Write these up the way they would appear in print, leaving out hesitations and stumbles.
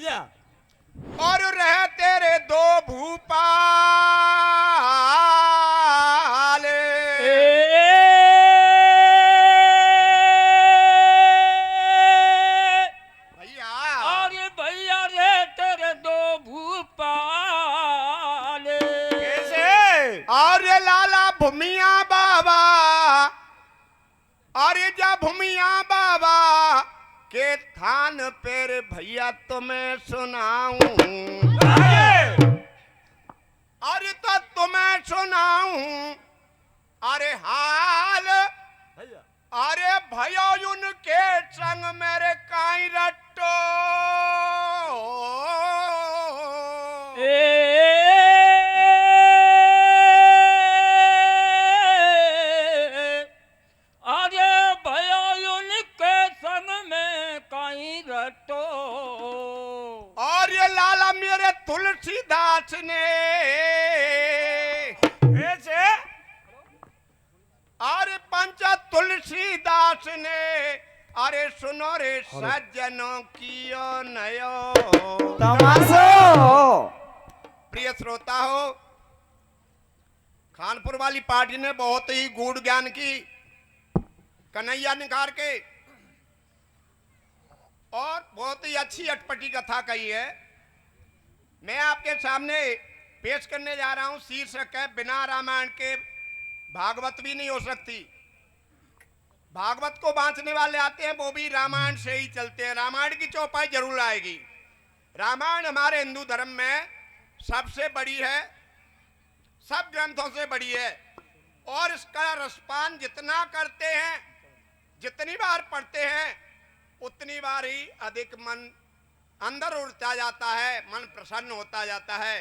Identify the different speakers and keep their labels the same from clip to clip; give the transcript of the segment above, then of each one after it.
Speaker 1: भैया
Speaker 2: और रहे तेरे दो भूपाल। भैया
Speaker 1: अरे भैया रे तेरे दो भूपाल।
Speaker 2: कैसे? और लाला भूमिया बाबा, अरे जा भूमिया बाबा के थान पर भैया तुम्हें सुनाऊं। अरे तो तुम्हें सुनाऊं अरे हाल। अरे भयो उनके संग मेरे काई रट्टो।
Speaker 1: अरे भैया उनके संग में कहीं रटो।
Speaker 2: और ये लाला मेरे तुलसीदास ने ऐसे, अरे पंचा तुलसीदास ने, अरे सुनो रे सज्जनों कियो नयो
Speaker 3: तमाशो।
Speaker 2: प्रिय श्रोता हो, खानपुर वाली पार्टी ने बहुत ही गूढ़ ज्ञान की कन्हैया निखार के और बहुत ही अच्छी अटपटी कथा कही है। मैं आपके सामने पेश करने जा रहा हूं। शीर्षक है बिना रामायण के भागवत भी नहीं हो सकती। भागवत को बांचने वाले आते हैं वो भी रामायण से ही चलते हैं। रामायण की चौपाई जरूर आएगी। रामायण हमारे हिंदू धर्म में सबसे बड़ी है, सब ग्रंथों से बड़ी है। और इसका रसपान जितना करते हैं, जितनी बार पढ़ते हैं, उतनी बार ही अधिक मन अंदर उड़ता जाता है, मन प्रसन्न होता जाता है।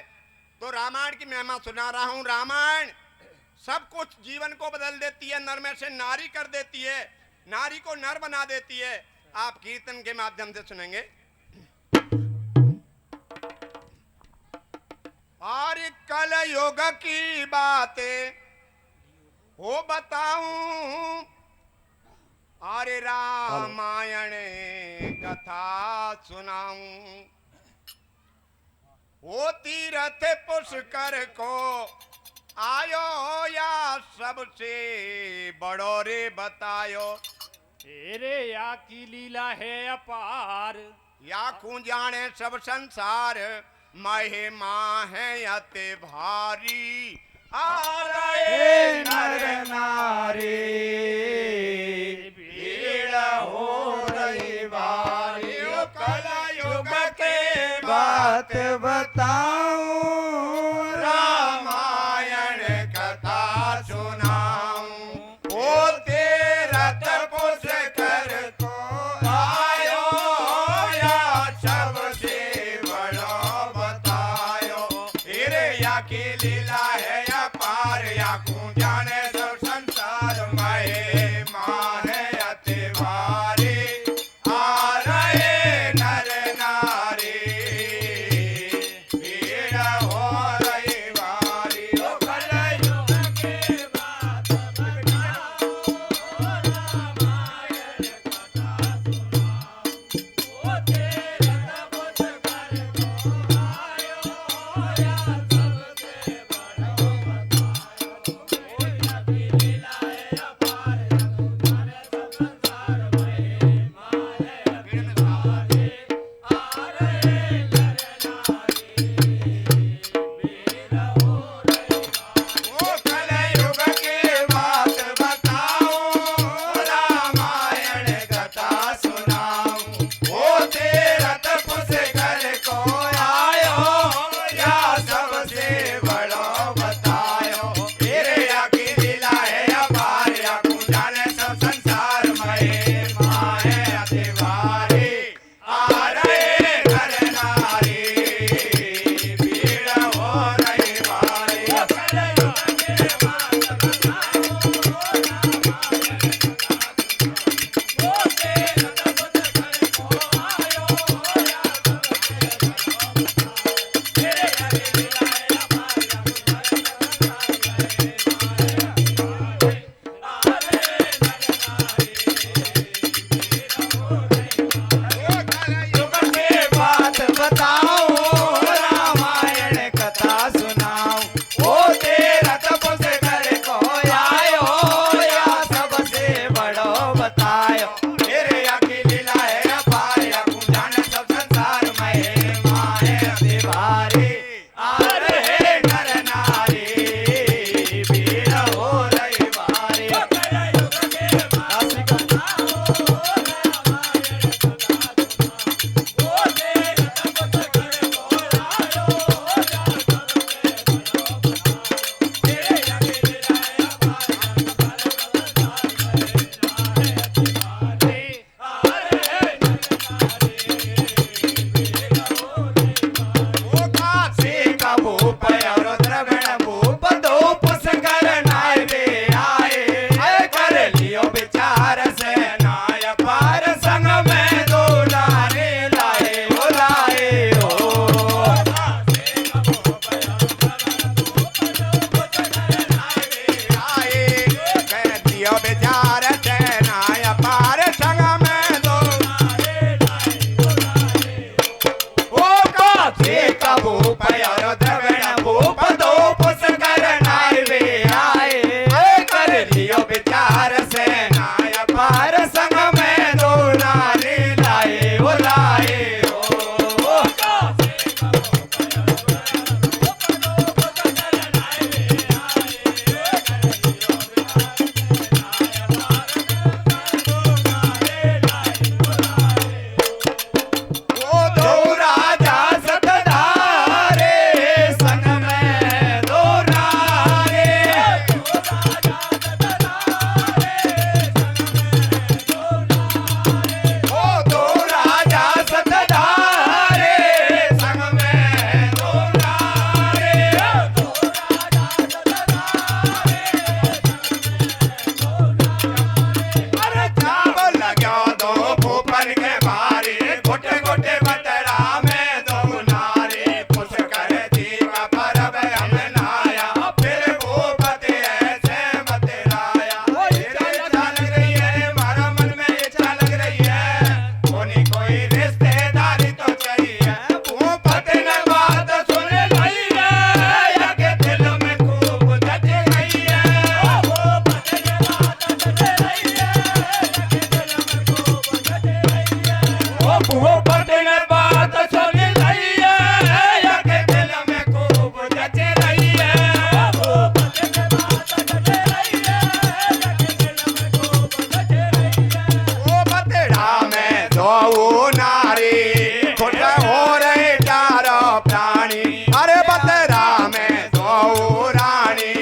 Speaker 2: तो रामायण की महिमा सुना रहा हूं। रामायण सब कुछ जीवन को बदल देती है, नर में से नारी कर देती है, नारी को नर बना देती है। आप कीर्तन के माध्यम से सुनेंगे। और कल युग की बातें हो बताऊं, अरे रामायण कथा सुनाऊं। वो तीरथ पुष्कर को आयो या सबसे बड़ो रे बतायो।
Speaker 1: तेरे या की लीला है अपार।
Speaker 2: या कू जाने सब संसार, महिमा है अति भारी। आ रहे नर
Speaker 3: नारी
Speaker 2: भीड़ हो रही भारी। कल युग के
Speaker 3: बात बताऊं,
Speaker 2: रामायण कथा सुनाऊं। ओ तीरथ पुष्कर को आयो या सबसे बड़ो बतायो। तेरे या की लीला है अपार, या कू जाने सब संसार, महिमा है अति भारी। आ रहे नर नारी भीड़ गोटे गोटे बतरा में दो नारी खुश कर दी का परब हम नाया फिर भूपत ऐसे बतराया तेरी इच्छा लग रही है हमारा मन में इच्छा लग रही है कोई रिश्तेदारी तो चाहिए भूपत ने बात सुन ली है या के दिल में खूब जच गई है भूपत ने बात सुन ली है या के दिल में खूब जच गई है भूपत ने बात सुन ली है या के दिल में खूब जच रही है भूपत ने बात सुन ली है या के दिल में खूब जच रही है ओ बतरा में दो नारी खुश हो रहे चारों प्राणी अरे बतरा में दो रानी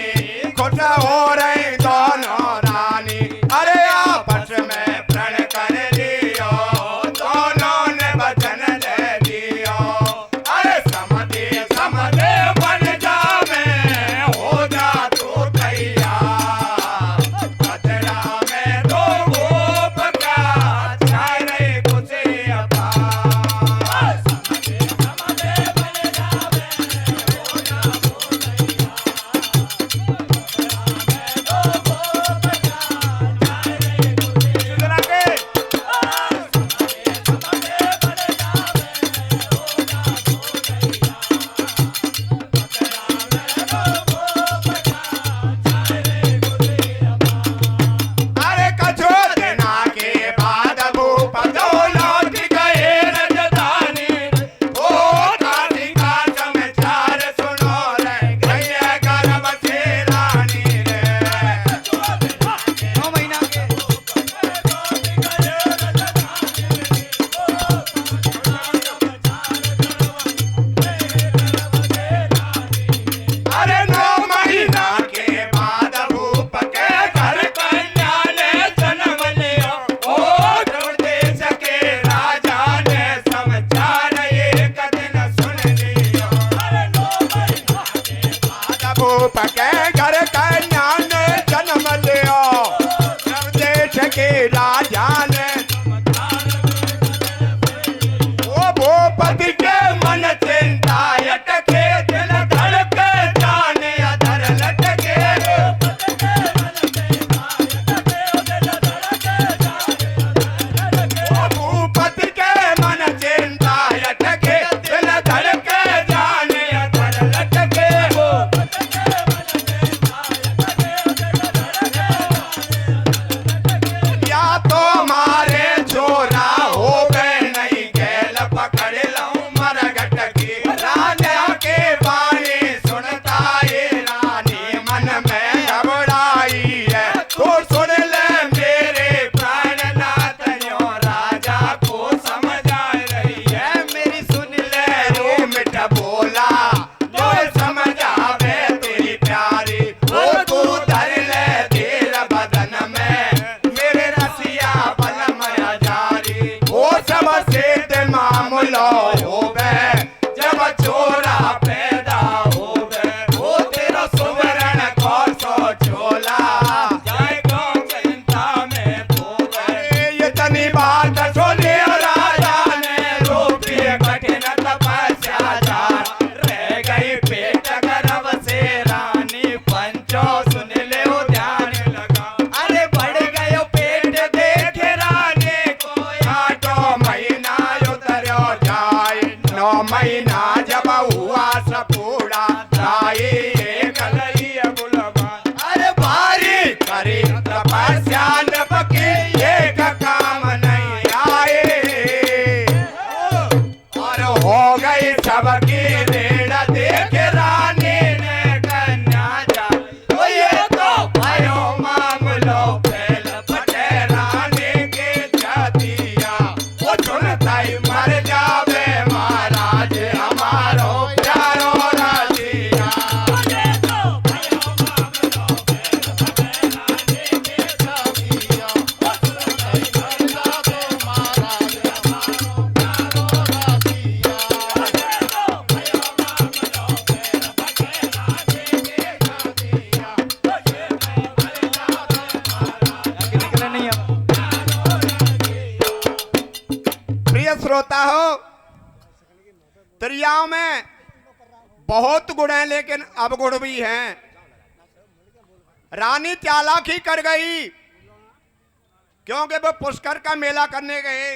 Speaker 2: खुश हो रही दोनों रानी अरे आपस में प्रण कर लियो दोनों ने वचन दे दियो अरे समझे समझे बन जावे हो जा तू तैयार बतरा में दो गोप का छाय रही खुशी अपार समझे समझे बन जावे हो जा तू तैयार बतरा में दो गोप का छाय रही खुशी सुना के समझे समझे बन जावे हो जा तू तैयार अरे कछो दिना के बाद भूपत लौट गए रजधानी ओ काशी का समाचार सुनो रे गए गर्भ से रानी रे
Speaker 3: 9 महीना के
Speaker 2: अरे 9 महीना के बाद भूप के घर कन्या ने जन्म लिया ओ द्रविड़ देश के राजा ने समाचार एक दिन सुन लिया अरे 9 महीना के बाद भूप के घर कन्या ने जन्म लिया द्रविड़ देश के राजा ने ओ भूपति के मन चिंता अटके दिल धड़के जाने अधर लटके ओ भूपति के मन चिंता अटके दिल धड़के जाने अधर लटके या तो मारे छोरा हो गए नहीं गैल पकड़ लऊं मरगट की राजा के बाणी सुनता ये रानी मन में घबराई है तो सुन ले मेरे प्राणनाथ यो राजा को समझ आ रही है मेरी सुन ले रो मिठ बोला जो समझ आवे तेरी प्यारी ओ तू धर ले तेर बदन में मेरे रसिया बलमया जारी ओ सब से मामूलो हो गए जब छोरा पैदा हो गए ओ तेरा सुवर्ण कौन सो चोला जाए गाँव चिंता में खो गए ये तनी बात सुनी राजा ने रूपी कठिन तपस्या जार रह गई पेट गर्भ से रानी पंचो सुन ले ओ ध्यान लगा अरे बढ़ गयो पेट देख रानी को 8 महीना उतरो जाए 9 महीना जब हुआ सपूड़ा ताई एक लई गुलबा अरे भारी करी तपस्या नभ के एक काम नहीं आए और हो गई सबकी रेड़ देख रानी ने कन्या जा तो ये तो भयो मामलो फैल पटे रानी के जातिया वो सुनता ही मर जावे महाराज हमारो प्यारो राजिया प्रिय प्रिय श्रोता हो, त्रियाओं में बहुत गुण हैं लेकिन अवगुण भी हैं। रानी चालाकी कर गई क्योंकि वो पुष्कर का मेला करने गए।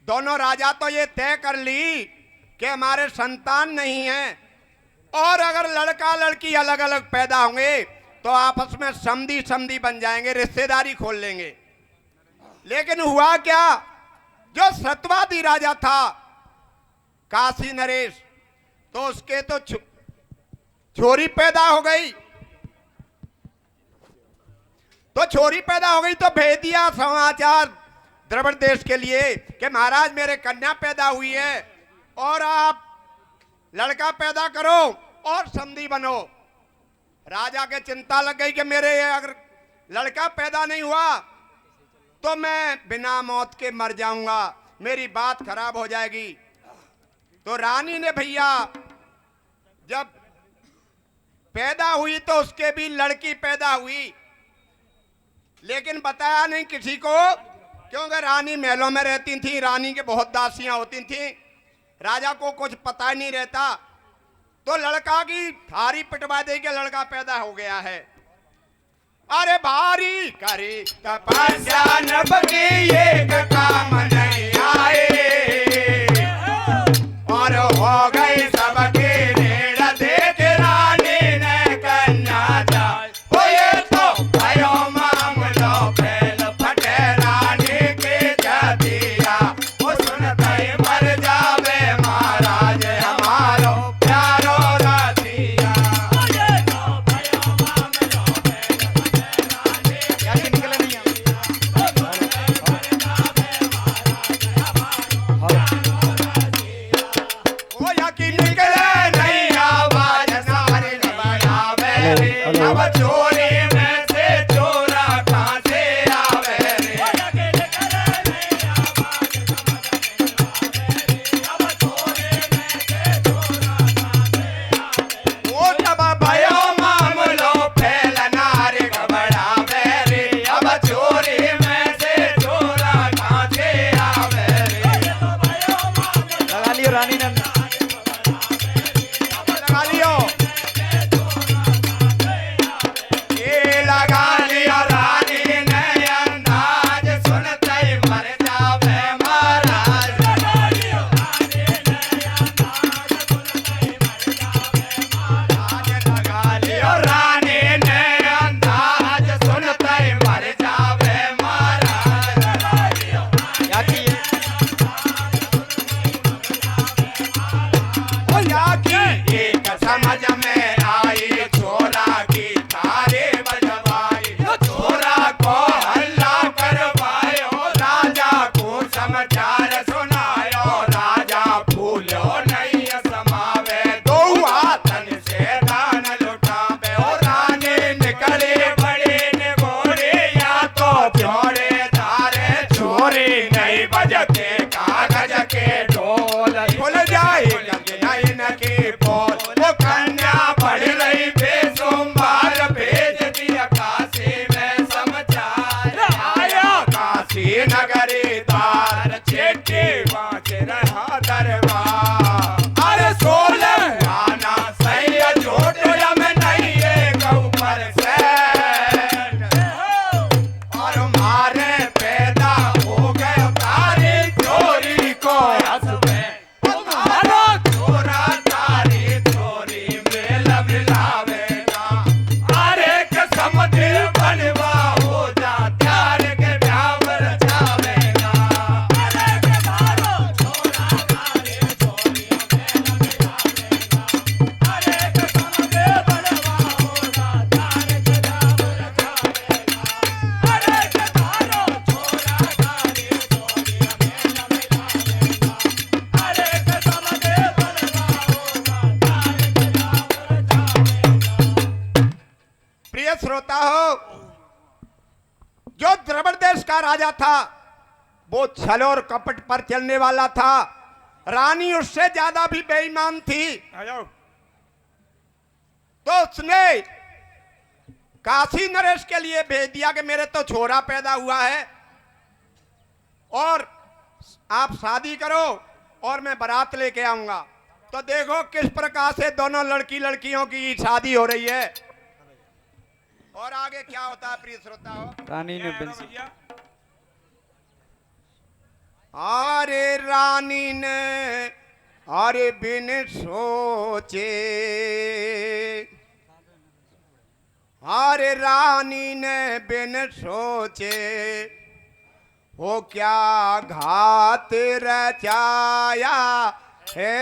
Speaker 2: दोनों राजा तो ये तय कर ली कि हमारे संतान नहीं है, और अगर लड़का लड़की अलग अलग पैदा होंगे तो आपस में समधी समधी बन जाएंगे, रिश्तेदारी खोल लेंगे। लेकिन हुआ क्या, जो सतवादी राजा था काशी नरेश, तो उसके तो छोरी पैदा हो गई। तो छोरी पैदा हो गई तो भेज दिया समाचार द्रविड़ देश के लिए कि महाराज मेरे कन्या पैदा हुई है और आप लड़का पैदा करो और समधी बनो। राजा के चिंता लग गई कि मेरे अगर लड़का पैदा नहीं हुआ तो मैं बिना मौत के मर जाऊंगा, मेरी बात खराब हो जाएगी। तो रानी ने भैया जब पैदा हुई तो उसके भी लड़की पैदा हुई, लेकिन बताया नहीं किसी को, क्योंकि रानी महलों में रहती थी, रानी के बहुत दासियां होती थी, राजा को कुछ पता ही नहीं रहता। तो लड़का की थारी पिटवा दे के लड़का पैदा हो गया है। अरे भारी करी तपस्या नभ की एक काम नहीं आए, और हो गई सबकी नीड़ देख रानी ने कन्या जाए। वो ये तो भयो मामलो फैल फटे रानी के जदिया, वो सुनते ही मर जावे महाराज हमारो प्यारो रतिया। वो यकीन निकले नहीं आवाज सारे बढ़ावे रे, अब चोरी में से चोरा कहां से आवे रे। वो जब भयो मामलो फैलना रे घबरावे रे, अब चोरी में से चोरा कहां से आवे रे।
Speaker 3: लगा लियो रानी ने।
Speaker 2: लगा लियो, ये लगा लियो रानी ने अंदाज, सुनते ही मर जावे महाराज। आज लगा लियो रानी ने अंदाज, सुनते ही मर जावे महाराज।
Speaker 3: क्या की है?
Speaker 2: ओ याकी एक समझ में आई, छोरा की तारे बजवाई, छोरा को हल्ला करवायो, राजा को समाचार सुनायो, राजा फूलो नहीं समावे, दो हाथन से दान लुटावे। ओ रानी निकले बड़े ने घोड़े, या तो प्योरे धारे छोरी नहीं बजते कागज के ढोल, खुल जाए नैन की पोल। वो कन्या पढ़ रही बेसुमार, भेज दिया काशी में समाचार, आया काशी नगरी द्वार, चिट्ठी बाँच रहा दरबार। अरे 16 आना सही झूठ यम नहीं है ऊपर से, और मारे पैदा हो गए तारी चोरी को हंसवे। तुम्हारा चोरा तारी चोरी मेल मिलावेगा, अरे कसम दिल बनवा हो जा, प्यार के ब्याह रचावेगा। अरे के मारो चोरा तारी चोरी मेल मिलावेगा, अरे कसम दिल बनवा हो जा, प्यार के ब्याह रचावेगा। अरे के मारो चोरा तारी चोरी मेल मिलावेगा, अरे कसम दिल बनवा हो जा, प्यार के ब्याह रचावेगा। प्रिय श्रोता हो, जो द्रविड़ देश का राजा था वो छल और कपट पर चलने वाला था। रानी उससे ज्यादा भी बेईमान थी। तो उसने काशी नरेश के लिए भेज दिया कि मेरे तो छोरा पैदा हुआ है और आप शादी करो और मैं बारात लेके आऊंगा। तो देखो किस प्रकार से दोनों लड़कियों की शादी हो रही है। और आगे क्या होता है प्रिय श्रोता हो।
Speaker 3: रानी ने बिन
Speaker 1: भैया
Speaker 2: अरे रानी ने अरे बिन सोचे, अरे रानी ने बिन सोचे वो क्या घात रचाया है।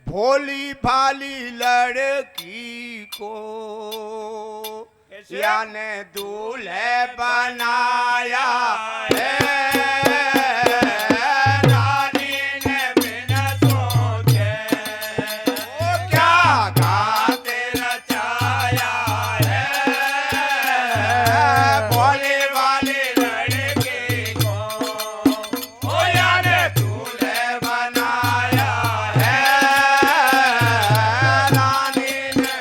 Speaker 2: भोली भाली लड़की को
Speaker 1: कैसे?
Speaker 2: या ने दूल्हे बनाया है। रानी ने बिन सोचे वो क्या घात रचाया है। भोली भाली लड़की को ओ या ने दूल्हे बनाया है। रानी ने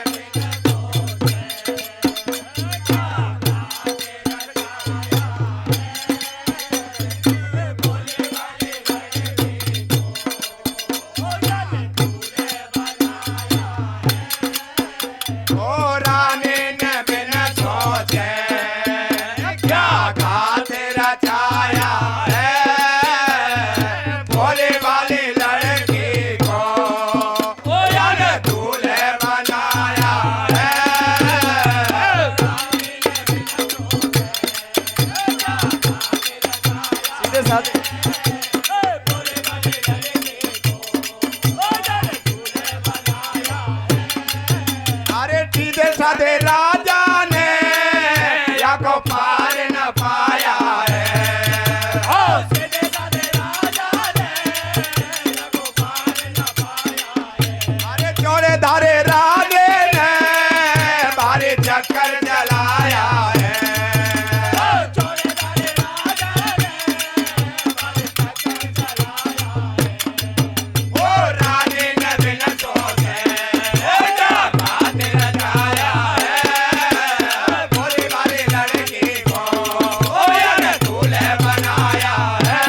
Speaker 2: ओ रानी ने बिन सोचे क्या घात रचाया है। भोली भाली लड़की को ओ यार दूल्हे बनाया है।
Speaker 3: सीधे साधे
Speaker 2: अरे सीधे साधे राजा ने या को पार न पाया है। अरे चौड़े धारे राजे ने भारी चक्कर जलाया है। ओ रानी ने बिन सोचे क्या घात रचाया है। भोली भाली लड़की को ओ यार दूल्हे बनाया है।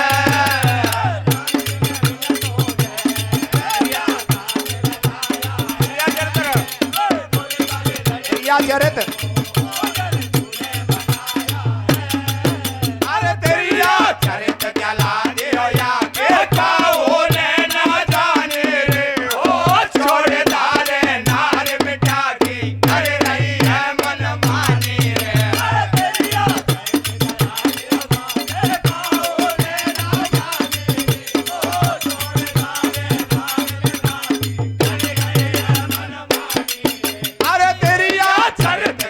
Speaker 2: या चरित अरे तेरी या चरित जला दियो या के काओ ने ना जाने रे। ओ छोड़ दारे नार मिटा की कर रही है मन मानी रे। अरे तेरी या अरे तेरी या चरित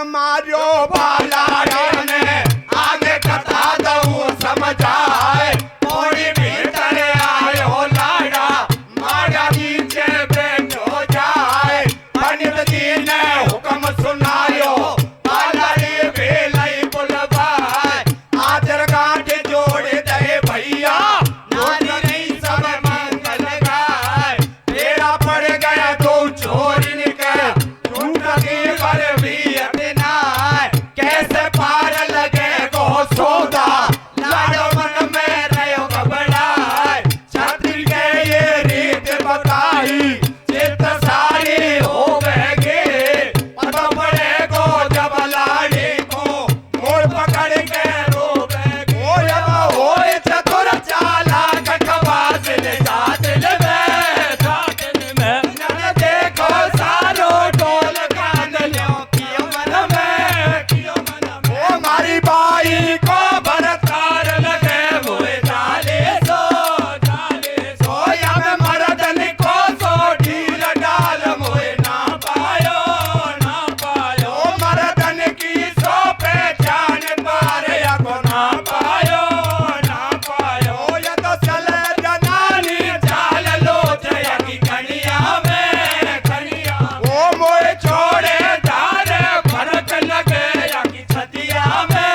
Speaker 2: मारो बालाड़े ने आगे कथा दऊ समझाए पौड़ी भीतर आयो लाड़ा मारा नीचे बैठो जाए पंडित जी ने हुक्म सुनायो बालाड़ी भेलई बुलवाए आदर गांठ जोड़ दे भैया नानी नहीं सब मंगल गाय तेरा पड़ गया दो चोरी निकल झूठा की पर भी अपना कैसे पार लगे गो सौदा लाडो मन में रहो घबराए छात्री के ये रीत बताई चित सारी हो गए पता पड़े गो जब लाड़ी को मोड़ पकड़ के रोवे गो जब होए चतुर चालाक खवास ले जातिल में न देखो सारो टोल कान लो कियो मन में ओ मारी बाई को बरतार लगे हुए डाले सो या में मर्दन को सो ढील डाल मोए ना पायो ओ मर्दन की सो पहचान पार या को ना पायो या तो चले जनानी चाल लो जया की कनिया में ओ मोए छोड़े धारे फरक लगे या की छतिया में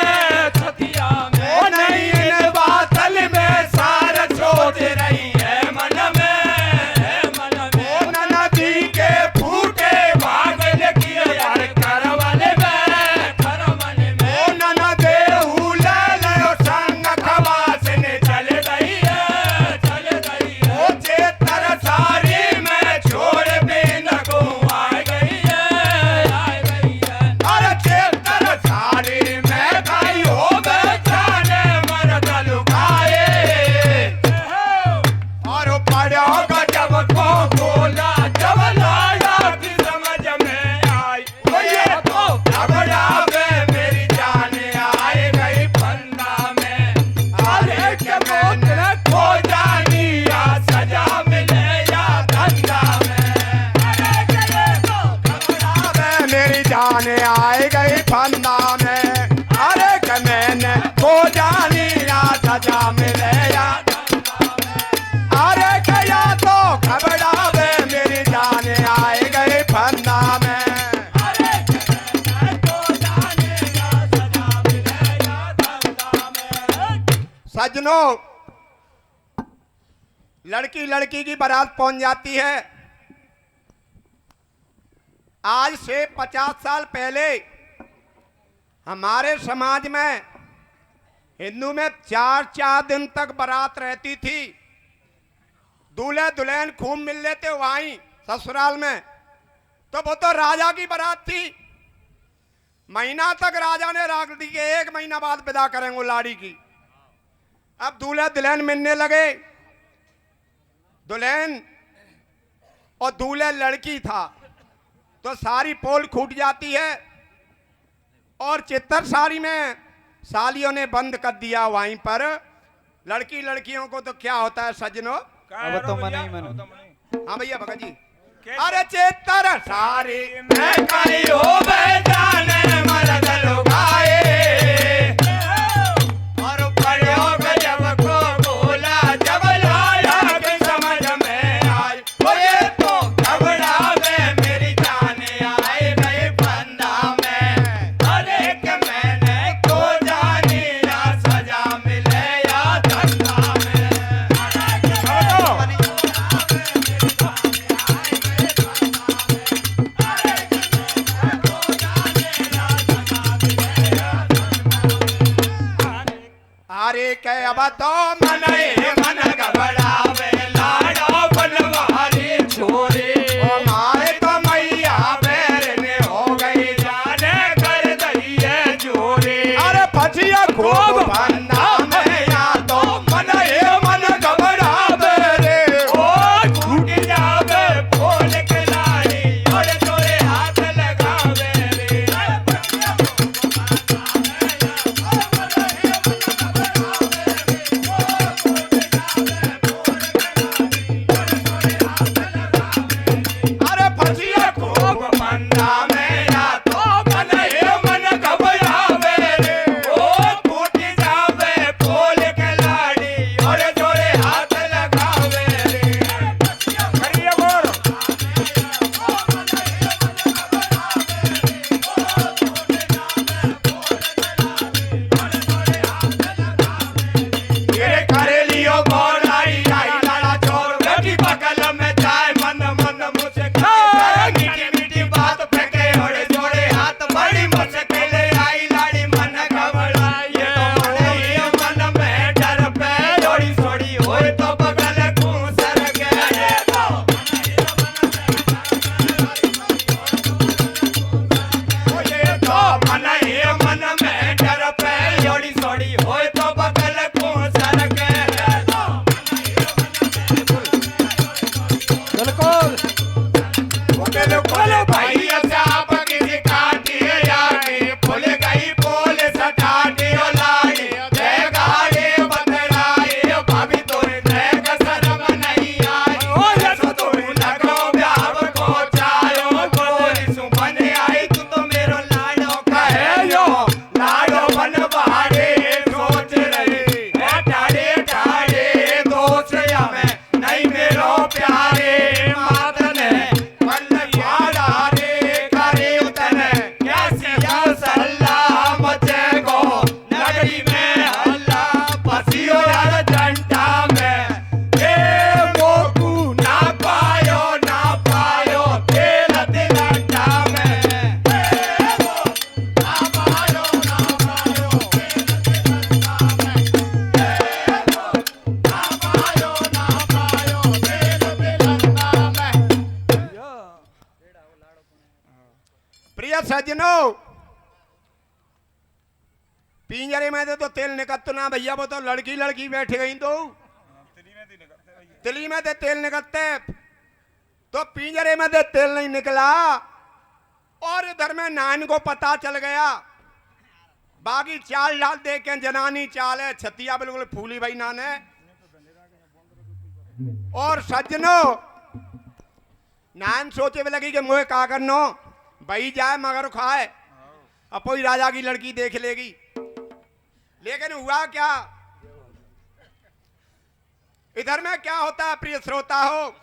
Speaker 2: ओ नहीं इन बातल में सार सोच रही है मन में ओ नदी के फूटे भागल किए यार करवले में ओ नना देहू ले लो संग खवास ने चल गई है ओ चेतर सारी में छोड़ बिन को आ गई है अरे चेतर सारी में खाई हो बेचारे मर्द लुकाए और पड़ो गजब को बोला जब लाड़ा की समझ में आई ओ ये तो घबरावे मेरी जान आए गई फंदा में अरे के मैंने खो जानी या सजा मिले या धंधा में अरे के ये तो घबरावे मेरी जान आए गई फंदा में अरे के मैंने खो जानी या सजा मिले या अरे कया तो घबरावे मेरी जान आए गए फंदा में अरे तो जाने या सजा मिले या धंधा में सजनों लड़की की बारात पहुंच जाती है। आज से 50 साल पहले हमारे समाज में हिंदू में 4 दिन तक बारात रहती थी। दूल्हे दुल्हन खूब मिल लेते वहीं ससुराल में, तो वो तो राजा की बारात थी। महीना तक राजा ने राख दी कि 1 महीना बाद विदा करेंगे लाड़ी की। अब दूल्हे दुल्हन मिलने लगे। दुल्हन और दूल्हे लड़की था तो सारी पोल खूट जाती है और चित्तर साड़ी में सालियों ने बंद कर दिया वहीं पर। लड़कियों को तो क्या होता है सजनों,
Speaker 3: अब तो मन ही मन।
Speaker 2: हाँ भैया भगत जी। अरे चित्तर सारी में करी हो जाने मर्द लुगाए और पड़ो गजब को बोला जब लाया की समझ में आई वो ये तो घबरावे मेरी जान आए गए फंदा में अरे के मैंने खो जानी या सजा मिले या धंधा में अरे के अब तो मन घबरावे लाडो बनवारी छोरी ओ माए तो मैया बैर ने हो गई जाने कर दई है जोरी। अरे पछिया खूब फंदा में या तो मन घबरावे रे ओ टूट जावे बोल के लाड़ी और तोरे हाथ लगावे रे सज्जनों, पिंजरे में तो तेल निकलता ना भैया, वो तो लड़की लड़की बैठ गई तो तिली में तेल निकलते, तो पिंजरे में तेल नहीं निकला। और इधर में नान को पता चल गया, बागी चाल डाल दे के जनानी चाल है, छतिया बिल्कुल फूली भाई नान है। और सज्जनों, नान सोचे भी लगी कि मुझे का करनो, भाई जाए मगर खाए, अब कोई राजा की लड़की देख लेगी। लेकिन हुआ क्या, इधर में क्या होता है प्रिय श्रोता हो,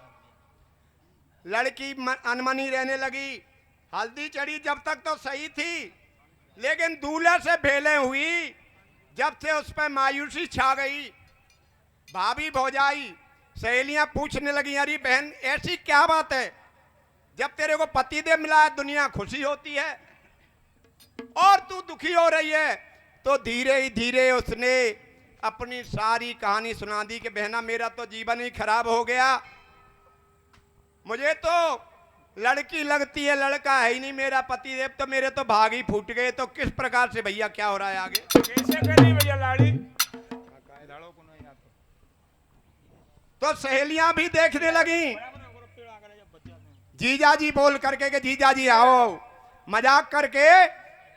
Speaker 2: लड़की अनमनी रहने लगी। हल्दी चढ़ी जब तक तो सही थी, लेकिन दूल्हे से भेले हुई जब से उस पर मायूसी छा गई। भाभी भौजाई सहेलियां पूछने लगी, अरे बहन ऐसी क्या बात है, जब तेरे को पतिदेव मिला है दुनिया खुशी होती है और तू दुखी हो रही है। तो धीरे ही धीरे उसने अपनी सारी कहानी सुना दी कि बहना मेरा तो जीवन ही खराब हो गया, मुझे तो लड़की लगती है, लड़का है ही नहीं मेरा पतिदेव, तो मेरे तो भाग ही फूट गए। तो किस प्रकार से भैया क्या हो रहा है आगे,
Speaker 1: कैसे करी भैया लाड़ी?
Speaker 2: तो सहेलियां भी देखने लगी, जीजा जी बोल करके कि जीजा जी आओ, मजाक करके।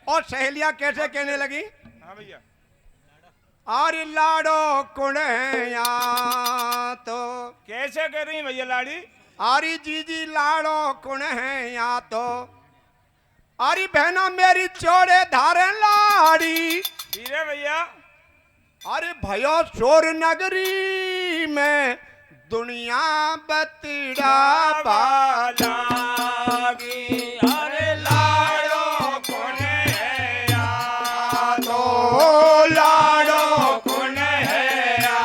Speaker 2: और सहेलियां कैसे कहने लगी,
Speaker 1: हाँ भैया,
Speaker 2: अरे लाडो कुण है या तो,
Speaker 1: कैसे कर रही भैया लाड़ी?
Speaker 2: अरे जीजी लाडो कुण है या तो, अरे बहना मेरी चौड़े धारे लाड़ी,
Speaker 1: धीरे भैया,
Speaker 2: अरे भयो शोर नगरी में दुनिया बतड़ा बालागी, अरे लाडो कुण है या तो, लाडो कुण है या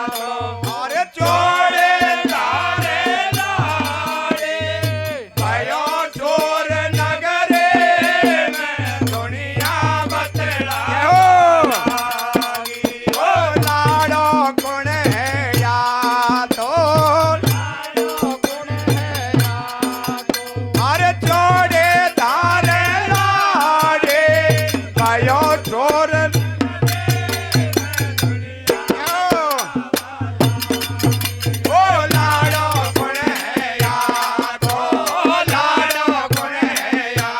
Speaker 2: तो, अरे चौड़े धारे लाड़ी, भयो शोर नगरी में दुनिया बतड़ा बालागी, ओ लाडो कुण है या तो, लाडो कुण है या तो, अरे चौड़े धारे लाड़ी, भयो शोर ओ लाडो कुण है या तो, लाडो कुण है या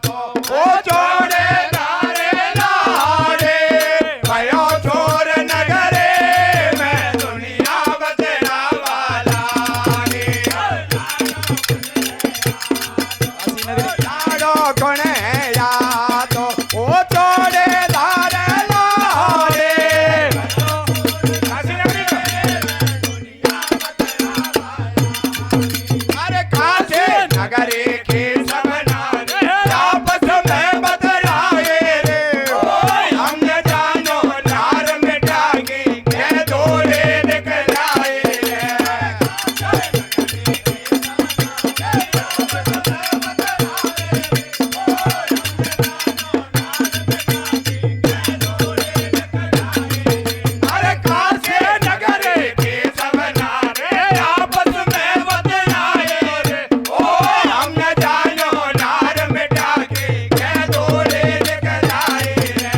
Speaker 2: तो, ओ चौड़े धारे लाड़ी, भयो शोर नगरी में दुनिया बतड़ा वालागी, लाडो कुण है या तो, ओ चौड़े धारे लाड़ी, अरे कासे नगरी के सब नारे आपस में बदलाए रे, हमने जानो नार मिटा के के दूरे निकलाए रे, अरे कासे नगरी के सब नारे आपस में बदलाए रे, ओ हमने जानो नार मिटा के के दूरे निकलाए रे,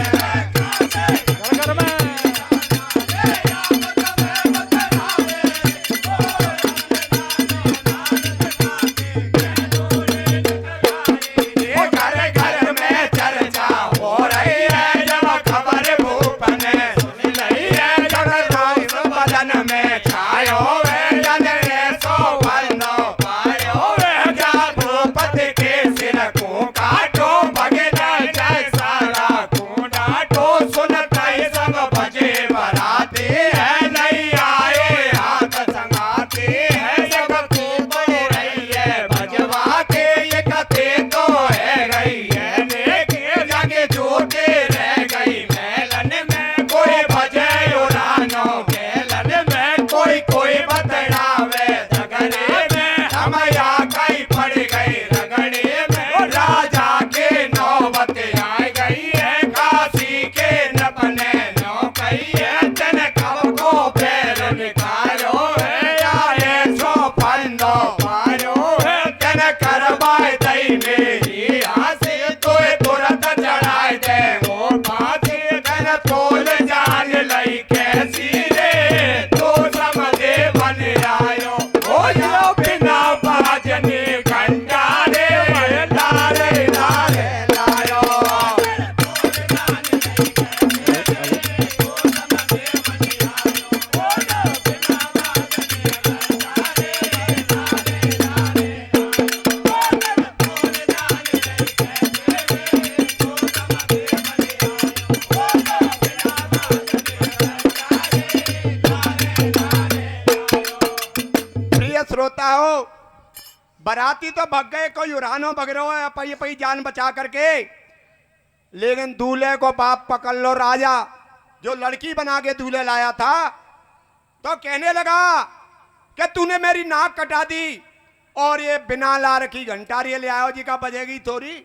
Speaker 2: ये घर घर में चर्चा हो रही है, जब खबर भूपन सुन रही है, जगत बदन में छायो है, जनरे सो बंदो पायो है, क्या भूपति के सिर को काटो, भगन जैसा को डांटो, सुनता ही सब बजे बराती है, नहीं आए हाथ संगाती है, जब खूब हो रही है बजवा के, ये कथे तो है गई है लेके, जाके झूठे रह गई मेलन में, कोई भजे उड़ानो मेलन में, कोई कोई बतड़ावे झगड़े में, हमया कई पड़ गई रगड़े में, राजा के नौबत आ गई है, काशी के नपने नो कही है, तन कब को पैर निकालो है, आए सो फंदो पारो है, तन करवाए दई मेरी आस बाराती तो भग गए, कोई उड़ानो भग रहा है पई पई जान बचा करके, लेकिन दूल्हे को बाप पकड़ लो राजा, जो लड़की बना के दूल्हे लाया था, तो कहने लगा कि तूने मेरी नाक कटा दी और ये बिना ला रखी घंटारी ले आयो जी का बजेगी थोड़ी।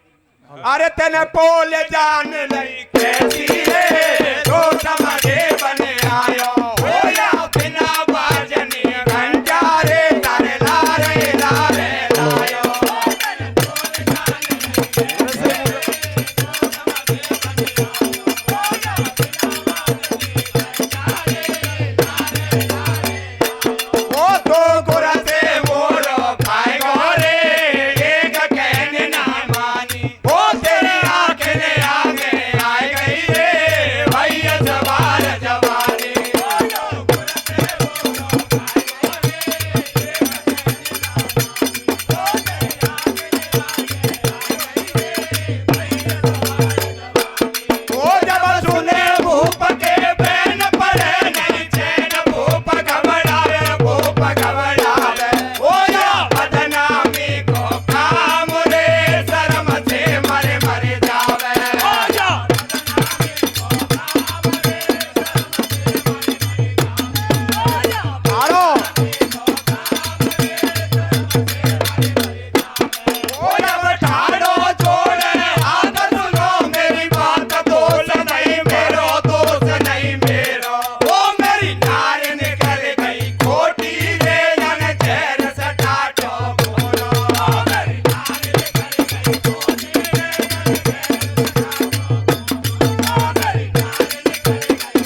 Speaker 2: अरे तेने पोल जान लई कैसी है, तो समझे बने आयो हो या बिना बाजनी घंटारे तारे लारे लारे लायो। वो तो गुरसे मोरो खाए गोरे, एक कहने ना मानी, वो तेरी आंखें ने आगे आए गई रे भैया सवार जवानी। वो जब सुने भूप के बैन पड़े नहीं चैन, भूप घबरावे भूप घबरावे, वो या बदनामी को काम रे शर्म से मरे मरे जावे। आरो वो जब ठाड़ो छोड़े हाथ सुनो मेरी बात, दोष नहीं मेरो दोष नहीं मेरो, वो मेरी नार निकल गई खोटी रे जन चेहर सटाटो बोलो। मेरी नार निकल गई खोटी रे जन चेहर सटाटो, मेरी नार निकल गई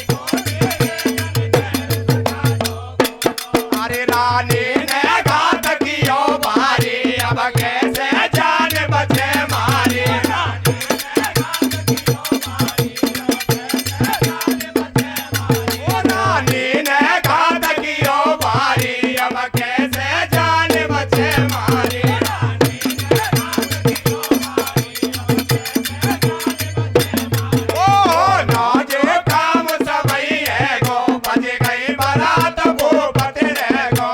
Speaker 2: खोटी रे जन चेहर सटाटो। अरे रानी ने घात कियो भारी, अब कैसे जान बचे मारी। रानी ने घात कियो भारी, अब कैसे जान बचे मारी। ओ नाजे काम सबई है गो, बज गई बारात भूपत रह गो।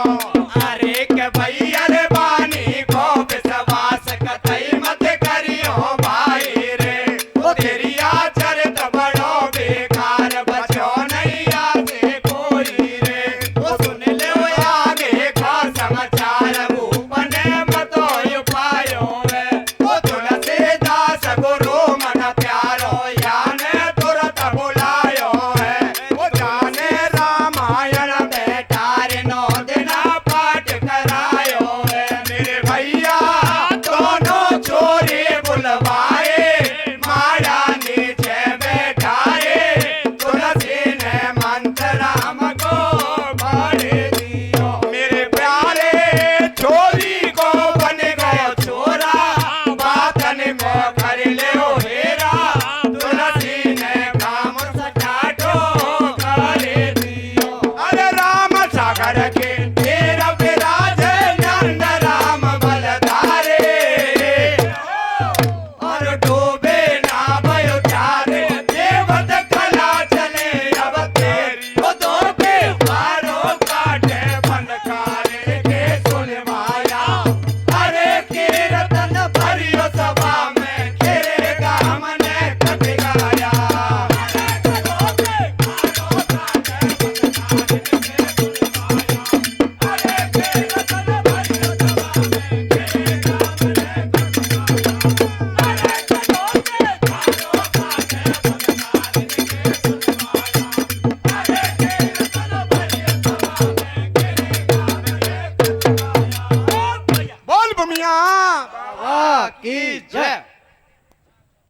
Speaker 2: अरे के भैया रे बानी को विश्वास कतई मत करियो भाई रे, ओ तेरी आचरित बड़ो बेकार, बचो नहीं आगे कोई रे। ओ सुन ले वो आगे का समाचार, भूप ने बतोय पायो है, ओ तुलसीदास गुरु मन प्यारो, याने तुरंत बुलायो है। ओ जाने रामायण बेटार नौ दिना पाठ करायो है। मेरे भैया दोनों छोरे बुलवाए, माया नीचे बैठाए, तुलसी ने मंत्र राम को पढ़ दियो। मेरे प्यारे छोरी को बन गयो छोरा, बातन में कर ले ओ हेरा, तुलसी ने काम सटाटो कर दियो। अरे राम सागर के तेरा विराज नंद राम बलधारे, और डूबे ना भयो चारे, देवत कला चले अब तेरी, वो दो के मारो काटे बनकारे के सुन माया। अरे कीर्तन भरियो सभा में, खेरेगा हमने कट गाया। बोल भूमिया
Speaker 3: वाह की जय।